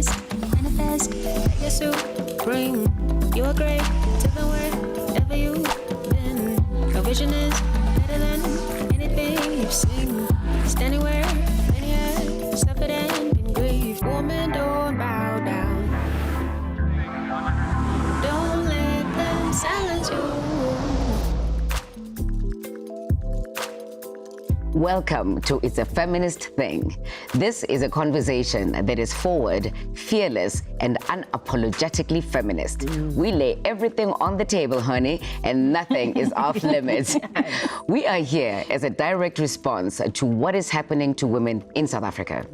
feminist, manifest that you're supreme. You are great to the wherever you've been. Your vision is better than anything you've seen. Standing where many have suffered and been grieved. Woman, don't bow down. Don't let them silence you. Welcome to It's a Feminist Thing. This is a conversation that is forward, fearless, and unapologetically feminist. We lay everything on the table, honey, and nothing is off limits. We are here as a direct response to what is happening to women in South Africa.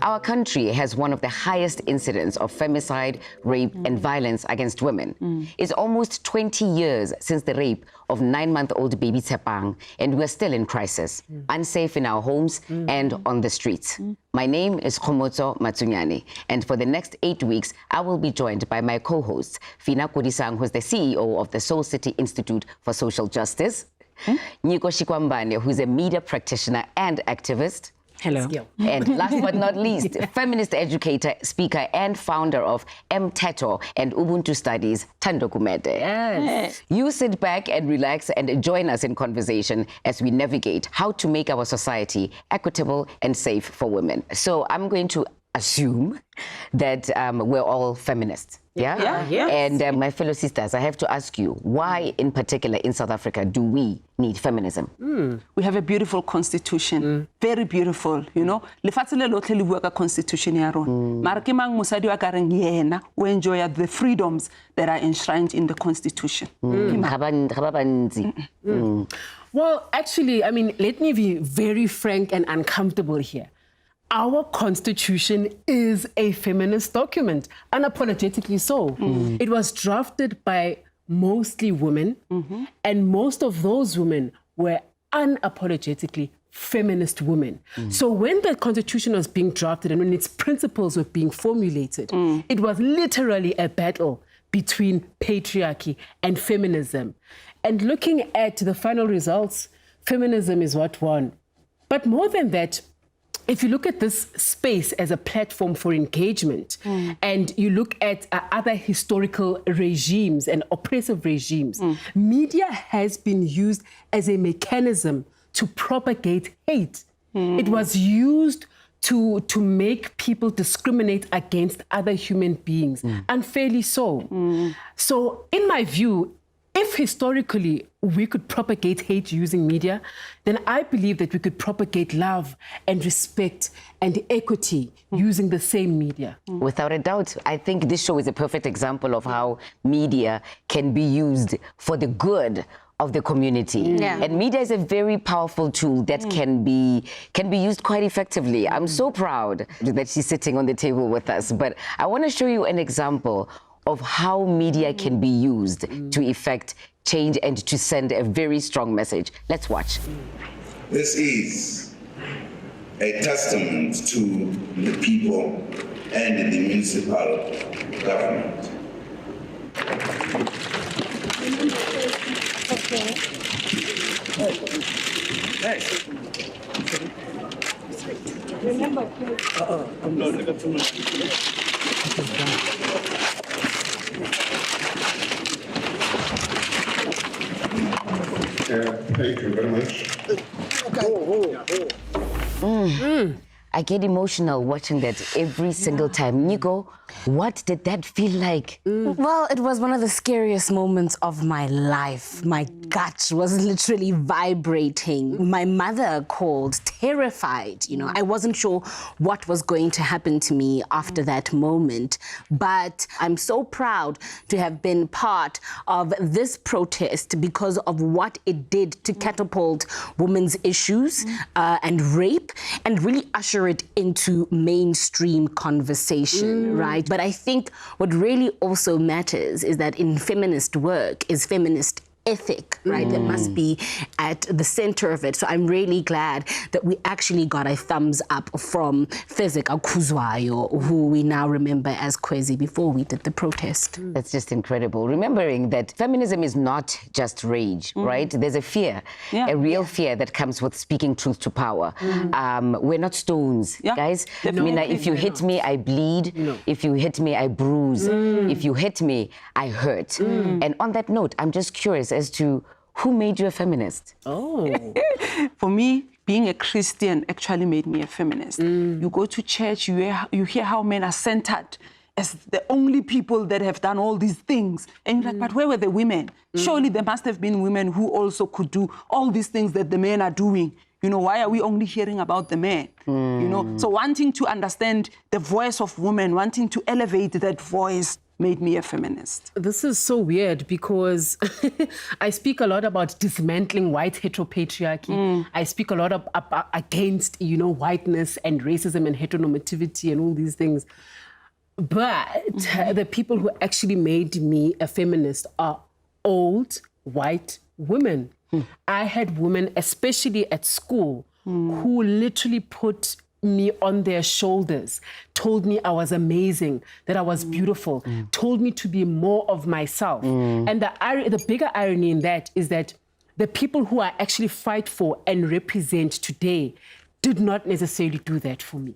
Our country has one of the highest incidents of femicide, rape, and violence against women. It's almost 20 years since the rape of 9-month-old baby Tshepang, and we're still in crisis, unsafe in our homes and on the streets. My name is Khomotso Matsunyane, and for the next 8 weeks, I will be joined by my co-hosts, Fina Kodisang, who's the CEO of the Soul City Institute for Social Justice, Niko Shikwambane, who's a media practitioner and activist. Hello. And last but not least, feminist educator, speaker, and founder of Mteto and Ubuntu Studies, Thando Kumete. Yes. You sit back and relax and join us in conversation as we navigate how to make our society equitable and safe for women. So I'm going to assume that we're all feminists. Yeah? Yes. And my fellow sisters, I have to ask you, why in particular in South Africa do we need feminism? We have a beautiful constitution, very beautiful, you know. Lefatshe le lotlhe le bua ka constitution ya rona. Mara ke mang mosadi wa ka reng yena o enjoy the freedoms that are enshrined in the constitution. Well, actually, I mean, let me be very frank and uncomfortable here. Our constitution is a feminist document, unapologetically so. It was drafted by mostly women, and most of those women were unapologetically feminist women. So when the constitution was being drafted and when its principles were being formulated, it was literally a battle between patriarchy and feminism. And looking at the final results, feminism is what won. But more than that, if you look at this space as a platform for engagement and you look at other historical regimes and oppressive regimes, media has been used as a mechanism to propagate hate. It was used to make people discriminate against other human beings, unfairly so. So in my view, if historically we could propagate hate using media, then I believe that we could propagate love and respect and equity using the same media. Without a doubt. I think this show is a perfect example of how media can be used for the good of the community. And media is a very powerful tool that can be used quite effectively. I'm so proud that she's sitting on the table with us, but I want to show you an example of how media can be used to effect change and to send a very strong message. Let's watch. This is a testament to the people and the municipal government. Thank you very much. I get emotional watching that every single time. Nico, what did that feel like? Well, it was one of the scariest moments of my life. My gut was literally vibrating. My mother called, terrified. You know, I wasn't sure what was going to happen to me after that moment. But I'm so proud to have been part of this protest because of what it did to catapult women's issues and rape and really usher it into mainstream conversation, right? But I think what really also matters is that in feminist work is feminist ethic, right, that must be at the center of it. So I'm really glad that we actually got a thumbs up from Fezeka Kuzwayo, who we now remember as Kwezi, before we did the protest. That's just incredible. Remembering that feminism is not just rage, right? There's a fear, a real fear that comes with speaking truth to power. We're not stones, guys. Mina, if you hit me, I bleed. If you hit me, I bruise. If you hit me, I hurt. And on that note, I'm just curious as to who made you a feminist? For me, being a Christian actually made me a feminist. You go to church, you hear how men are centered as the only people that have done all these things. And you're like, but where were the women? Surely there must have been women who also could do all these things that the men are doing. You know, why are we only hearing about the men? You know, so wanting to understand the voice of women, wanting to elevate that voice made me a feminist. This is so weird because I speak a lot about dismantling white heteropatriarchy. I speak a lot against, you know, whiteness and racism and heteronormativity and all these things. But the people who actually made me a feminist are old white women. I had women, especially at school, who literally put me on their shoulders, told me I was amazing, that I was beautiful, told me to be more of myself. And the bigger irony in that is that the people who I actually fight for and represent today did not necessarily do that for me.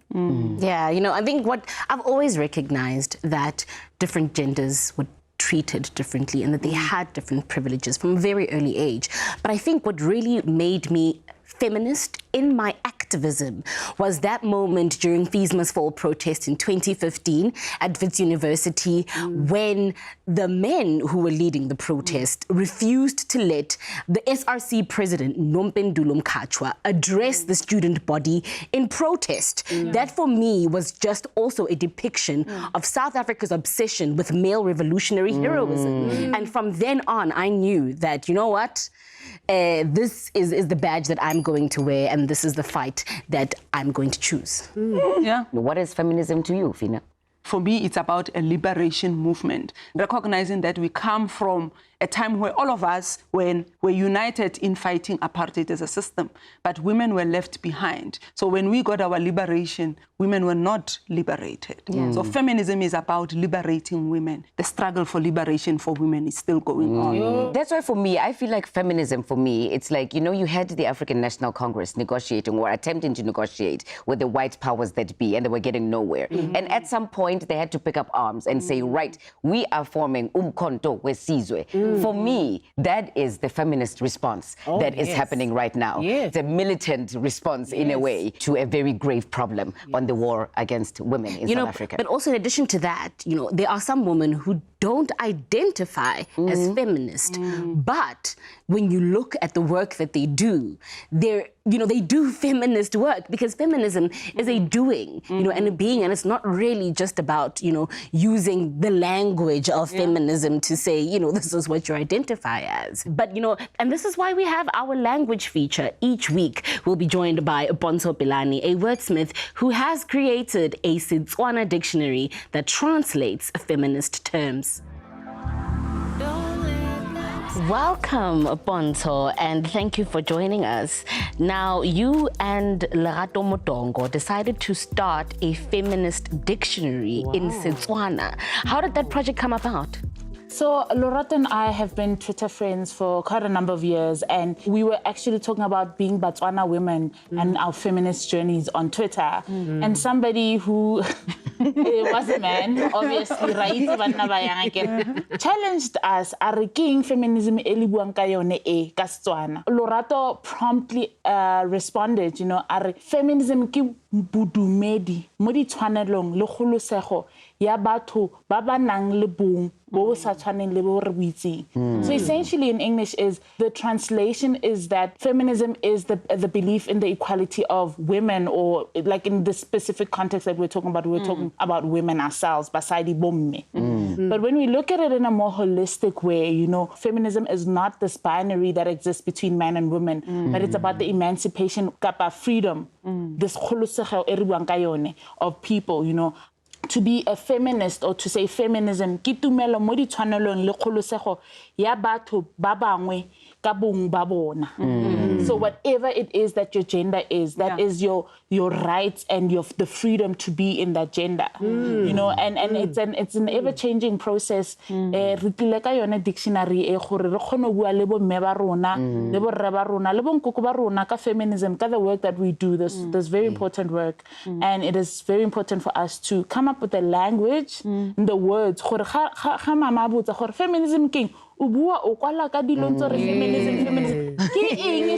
Yeah, you know, I think what I've always recognized that different genders were treated differently and that they had different privileges from a very early age. But I think what really made me feminist in my activism was that moment during FISMA's fall protest in 2015 at Wits University when the men who were leading the protest refused to let the SRC president, Nompendulo Mkhatshwa, address the student body in protest. That for me was just also a depiction of South Africa's obsession with male revolutionary heroism. And from then on, I knew that, you know what? This is the badge that I'm going to wear, and this is the fight that I'm going to choose. Yeah. What is feminism to you, Fina? For me, it's about a liberation movement, recognizing that we come from a time where all of us were united in fighting apartheid as a system, but women were left behind. So when we got our liberation, women were not liberated. So feminism is about liberating women. The struggle for liberation for women is still going on. That's why for me, I feel like feminism for me, it's like, you know, you had the African National Congress negotiating or attempting to negotiate with the white powers that be, and they were getting nowhere. And at some point, they had to pick up arms and say, right, we are forming Umkhonto weSizwe. For me, that is the feminist response that is happening right now. It's a militant response in a way to a very grave problem on the war against women in South Africa. But also in addition to that, you know, there are some women who don't identify as feminist, but when you look at the work that they do, they do feminist work, because feminism is a doing, you know, and a being, and it's not really just about, you know, using the language of feminism to say, you know, this is what you identify as. But, you know, and this is why we have our language feature. Each week, we'll be joined by Bonso Pilani, a wordsmith who has created a Setswana dictionary that translates feminist terms. Welcome, Bonso, and thank you for joining us. Now, you and Lerato Motongo decided to start a feminist dictionary in Setswana. How did that project come about? So Lerato and I have been Twitter friends for quite a number of years, and we were actually talking about being Botswana women and our feminist journeys on Twitter. And somebody who was a man, obviously, challenged us, are king feminism eli buang ka yone e ka Setswana. Lerato promptly responded, you know, are feminism ke bodumedi mo ditshwanelong le kgolosego ya batho ba ba nang le bong bo sa tshwaneng le bo re buitseng. So essentially in English is the translation is that feminism is the belief in the equality of women, or like in the specific context that we're talking about women ourselves, basadi bomme. But when we look at it in a more holistic way, you know, feminism is not this binary that exists between men and women, but it's about the emancipation kapa freedom, this kgolosego e re buang ka yone of people, you know, to be a feminist or to say feminism ke tumelo mo ditshwanelong le kgolosego ya batho ba bangwe ka bong ba bona. So whatever it is that your gender is, that is your rights and the freedom to be in that gender. You know, and it's an ever changing process. Re tlile ka yone dictionary e gore re kgone bua le bo mme ba rona le bo rre ba rona le bo nkoko ba rona ka feminism, ka the work that we do, this very important work, and it is very important for us to come up with the language, the words gore ga mama botsa gore feminism king o bua o kwala ka dilo ntse re feminism ke eng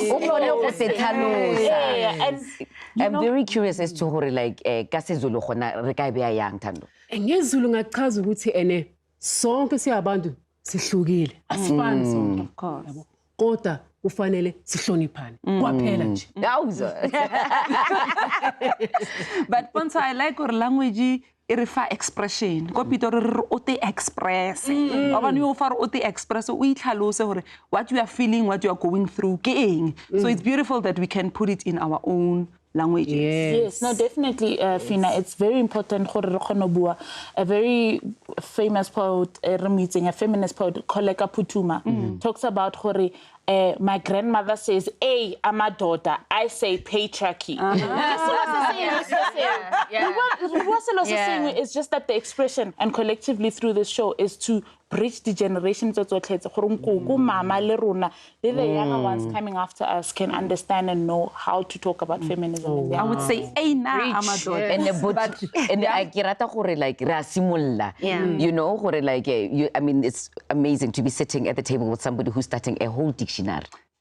and I'm very curious as to gore like ka seZulu gona re ka beya yang Thando. NgeZulu ngachaza ukuthi ene sonke siyabantu sihlukile asifani sonke. Of course. Kodwa kufanele sihloniphane kwaphela nje. But Ponzo, I like your language. E re fa expression go pito re o te express ba bana o fa o te express o itlhalose gore what you are feeling, what you are going through ke eng. So it's beautiful that we can put it in our own languages. Yes, no, definitely, Fina. It's very important. A very famous poet, a feminist poet, Koleka Putuma, talks about my grandmother says, "Hey, I'm a daughter." I say patriarchy. It's just that the expression, and collectively through this show, is to bridge the generations of mama le rona, the younger ones coming after us can understand and know how to talk about feminism. I would say, "Hey, na I'm a daughter." And I kirata gore like ra simolla. You know, gore like I mean, it's amazing to be sitting at the table with somebody who's starting a whole dictionary.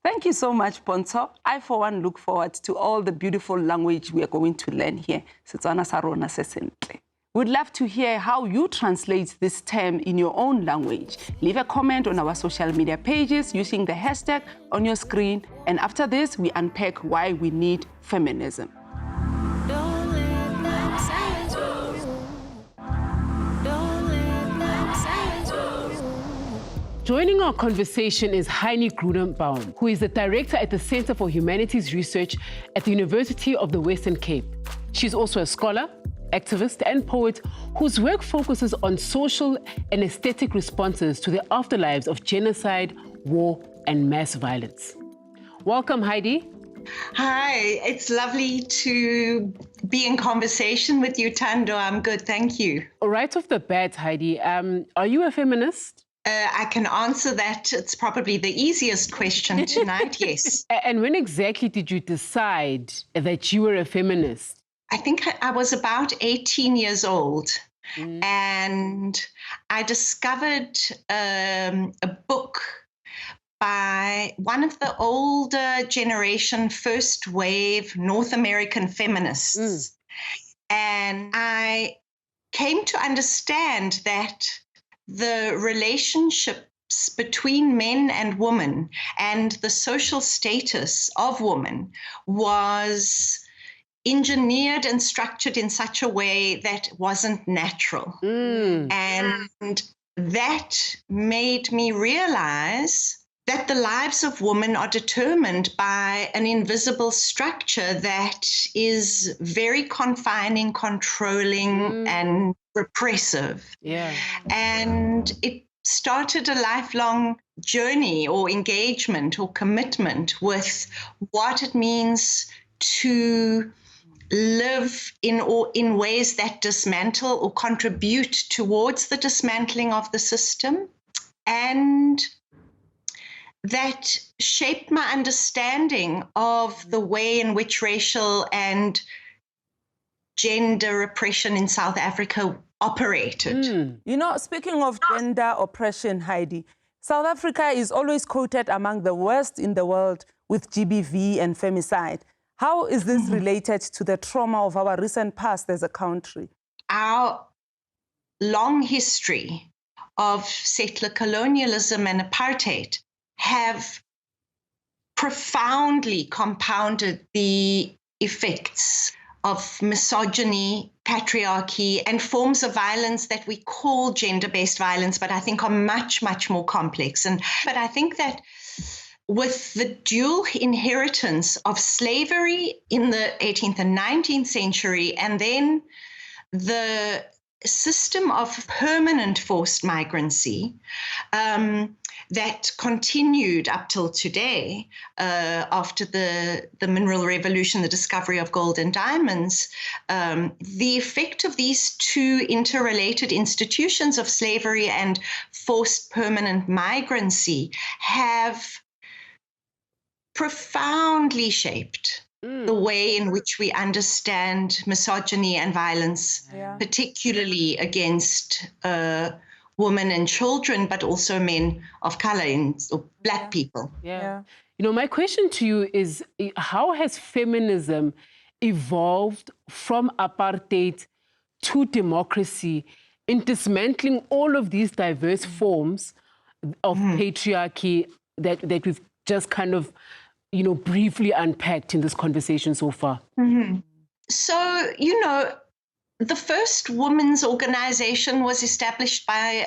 Thank you so much, Ponzo. I, for one, look forward to all the beautiful language we are going to learn here. Setswana sa rona se sentle. We'd love to hear how you translate this term in your own language. Leave a comment on our social media pages using the hashtag on your screen. And after this, we unpack why we need feminism. Don't let them silence you. Don't let them silence you. Joining our conversation is Heini Grudenbaum, who is the director at the Center for Humanities Research at the University of the Western Cape. She's also a scholar, activist, and poet whose work focuses on social and aesthetic responses to the afterlives of genocide, war, and mass violence. Welcome, Heidi. Hi, it's lovely to be in conversation with you, Thando. I'm good, thank you. Right off the bat, Heidi, are you a feminist? I can answer that. It's probably the easiest question tonight, yes. And when exactly did you decide that you were a feminist? I think I was about 18 years old, and I discovered a book by one of the older generation first wave North American feminists. And I came to understand that the relationships between men and women and the social status of women was engineered and structured in such a way that wasn't natural. And that made me realize that the lives of women are determined by an invisible structure that is very confining, controlling, and repressive. And it started a lifelong journey or engagement or commitment with what it means to live in ways that dismantle or contribute towards the dismantling of the system. And that shaped my understanding of the way in which racial and gender repression in South Africa operated. You know, speaking of gender oppression, Heidi, South Africa is always quoted among the worst in the world with GBV and femicide. How is this related to the trauma of our recent past as a country? Our long history of settler colonialism and apartheid have profoundly compounded the effects of misogyny, patriarchy, and forms of violence that we call gender-based violence, but I think are much, much more complex. But I think that with the dual inheritance of slavery in the 18th and 19th century, and then the system of permanent forced migrancy that continued up till today after the mineral revolution, the discovery of gold and diamonds. The effect of these two interrelated institutions of slavery and forced permanent migrancy have profoundly shaped the way in which we understand misogyny and violence, particularly against women and children, but also men of color or Black people. You know, my question to you is, how has feminism evolved from apartheid to democracy in dismantling all of these diverse forms of patriarchy that we've just kind of, you know, briefly unpacked in this conversation so far? So, you know, the first women's organization was established by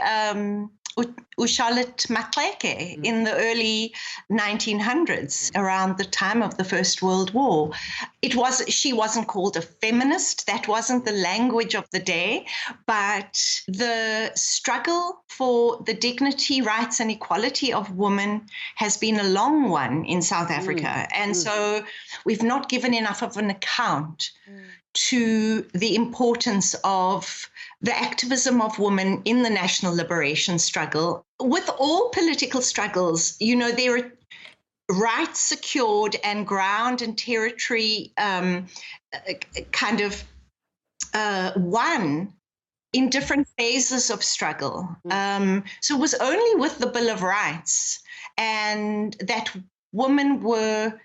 Charlotte Maxeke in the early 1900s, around the time of the First World War. She wasn't called a feminist. That wasn't the language of the day, but the struggle for the dignity, rights, and equality of women has been a long one in South Africa. And so we've not given enough of an account to the importance of the activism of women in the national liberation struggle. With all political struggles, you know, there are rights secured and ground and territory won in different phases of struggle. So it was only with the Bill of Rights and that women were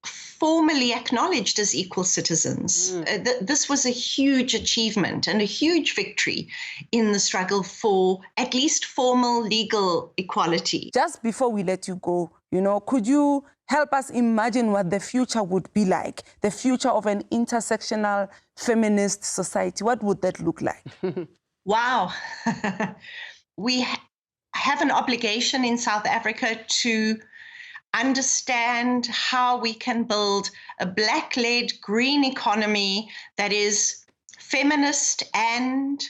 formally acknowledged as equal citizens. This was a huge achievement and a huge victory in the struggle for at least formal legal equality. Just before we let you go, you know, could you help us imagine what the future would be like, the future of an intersectional feminist society? What would that look like? Wow. We have an obligation in South Africa to understand how we can build a Black-led green economy that is feminist and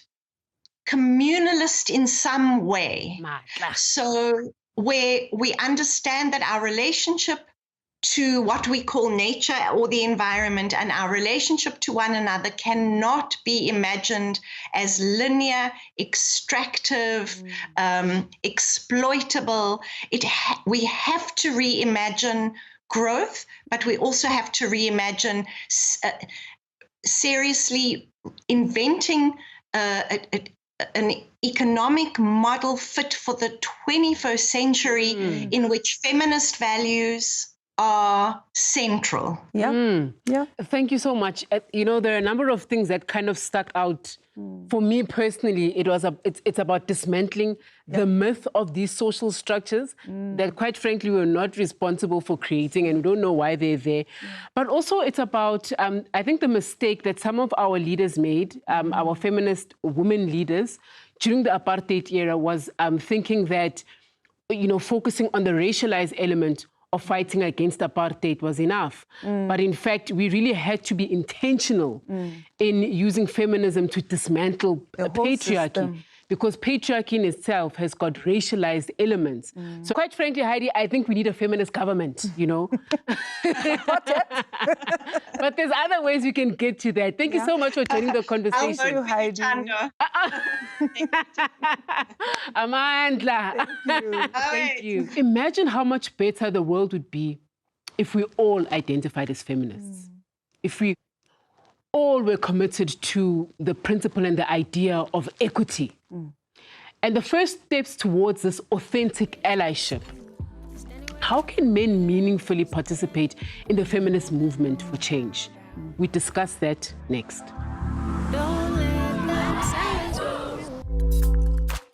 communalist in some way. So where we understand that our relationship to what we call nature or the environment and our relationship to one another cannot be imagined as linear, extractive, exploitable. We have to reimagine growth, but we also have to reimagine seriously inventing an economic model fit for the 21st century in which feminist values are central. Thank you so much. You know, there are a number of things that kind of stuck out. For me personally, it's about dismantling the myth of these social structures that, quite frankly, we're not responsible for creating, and we don't know why they're there. But also it's about, I think, the mistake that some of our leaders made, our feminist women leaders, during the apartheid era was thinking that, you know, focusing on the racialized element of fighting against apartheid was enough. But in fact, we really had to be intentional in using feminism to dismantle patriarchy. System. Because patriarchy in itself has got racialized elements. So quite frankly, Heidi, I think we need a feminist government, you know. But there's other ways we can get to that. Thank you so much for joining the conversation. Thank you, Heidi. Amandla. Thank you. Imagine how much better the world would be if we all identified as feminists. If we all were committed to the principle and the idea of equity. And the first steps towards this authentic allyship. How can men meaningfully participate in the feminist movement for change? We discuss that next.